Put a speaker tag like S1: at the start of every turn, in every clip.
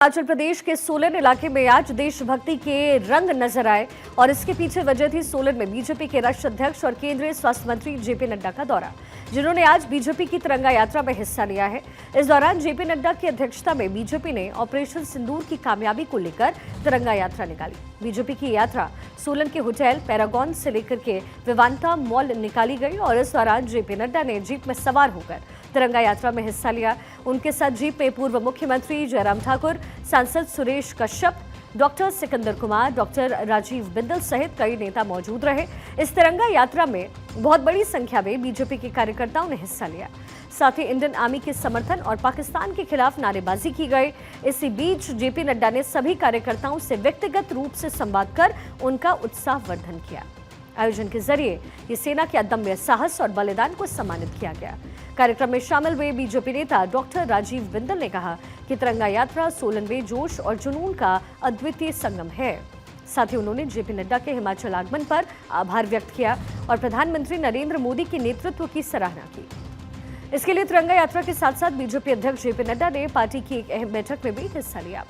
S1: हिमाचल प्रदेश के सोलन इलाके में आज देशभक्ति के रंग नजर आए और इसके पीछे वजह थी सोलन में बीजेपी के राष्ट्रीय अध्यक्ष और केंद्रीय स्वास्थ्य मंत्री जेपी नड्डा का दौरा, जिन्होंने आज बीजेपी की तिरंगा यात्रा में हिस्सा लिया है। इस दौरान जेपी नड्डा की अध्यक्षता में बीजेपी ने ऑपरेशन सिंदूर की कामयाबी को लेकर तिरंगा यात्रा निकाली। बीजेपी की यात्रा सोलन के होटल पैरागॉन से लेकर के विवांता मॉल निकाली गई और इस दौरान जेपी नड्डा ने जीप में सवार होकर तिरंगा यात्रा में हिस्सा लिया। उनके साथ जीप में पूर्व मुख्यमंत्री जयराम ठाकुर, सांसद सुरेश कश्यप, डॉक्टर सिकंदर कुमार, डॉक्टर राजीव बिंदल सहित कई नेता मौजूद रहे। इस तिरंगा यात्रा में बहुत बड़ी संख्या में बीजेपी के कार्यकर्ताओं ने हिस्सा लिया। साथ ही इंडियन आर्मी के समर्थन और पाकिस्तान के खिलाफ नारेबाजी की गई। इसी बीच जेपी नड्डा ने सभी कार्यकर्ताओं से व्यक्तिगत रूप से संवाद कर उनका उत्साहवर्धन किया। आयोजन के जरिए ये सेना के अदम्य साहस और बलिदान को सम्मानित किया गया। कार्यक्रम में शामिल हुए बीजेपी नेता डॉक्टर राजीव बिंदल ने कहा कि तिरंगा यात्रा सोलन में जोश और जुनून का अद्वितीय संगम है। साथ ही उन्होंने जेपी नड्डा के हिमाचल आगमन पर आभार व्यक्त किया और प्रधानमंत्री नरेंद्र मोदी के नेतृत्व की सराहना की। इसके लिए तिरंगा यात्रा के साथ साथ बीजेपी अध्यक्ष जेपी नड्डा ने पार्टी की एक अहम बैठक में भी हिस्सा लिया।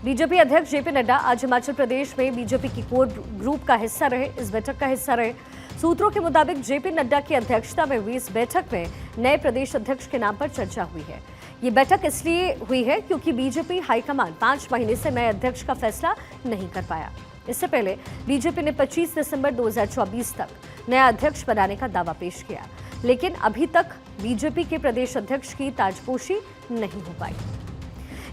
S1: बीजेपी अध्यक्ष जेपी नड्डा आज हिमाचल प्रदेश में बीजेपी की कोर ग्रुप का हिस्सा रहे, इस बैठक का हिस्सा रहे। सूत्रों के मुताबिक जेपी नड्डा की अध्यक्षता में हुई इस बैठक में नए प्रदेश अध्यक्ष के नाम पर चर्चा हुई है। ये बैठक इसलिए हुई है क्योंकि बीजेपी हाईकमान 5 महीने से नए अध्यक्ष का फैसला नहीं कर पाया। इससे पहले बीजेपी ने 25 दिसंबर 2024 तक नया अध्यक्ष बनाने का दावा पेश किया, लेकिन अभी तक बीजेपी के प्रदेश अध्यक्ष की ताजपोशी नहीं हो पाई।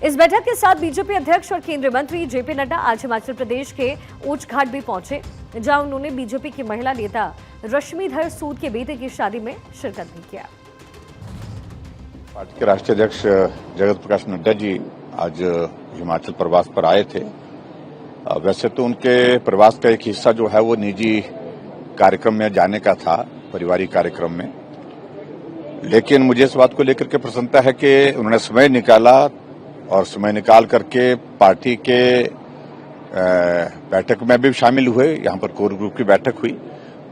S1: इस बैठक के साथ बीजेपी अध्यक्ष और केंद्रीय मंत्री जेपी नड्डा आज हिमाचल प्रदेश के ओछघाट भी पहुंचे, जहां उन्होंने बीजेपी की महिला नेता रश्मिधर सूद के बेटे की शादी में शिरकत भी किया।
S2: पार्टी के राष्ट्रीय अध्यक्ष जगत प्रकाश नड्डा जी आज हिमाचल प्रवास पर आए थे। वैसे तो उनके प्रवास का एक हिस्सा जो है वो निजी कार्यक्रम में जाने का था, पारिवारिक कार्यक्रम में, लेकिन मुझे इस बात को लेकर के प्रसन्नता है कि उन्होंने समय निकाला और समय निकाल करके पार्टी के बैठक में भी शामिल हुए। यहाँ पर कोर ग्रुप की बैठक हुई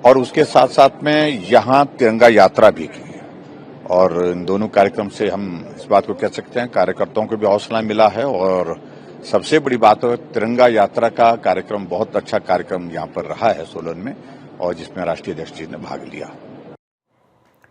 S2: और उसके साथ साथ में यहाँ तिरंगा यात्रा भी की और इन दोनों कार्यक्रम से हम इस बात को कह सकते हैं कार्यकर्ताओं को भी हौसला मिला है और सबसे बड़ी बात है तिरंगा यात्रा का कार्यक्रम बहुत अच्छा कार्यक्रम यहाँ पर रहा है सोलन में और जिसमें राष्ट्रीय अध्यक्ष जी ने भाग लिया।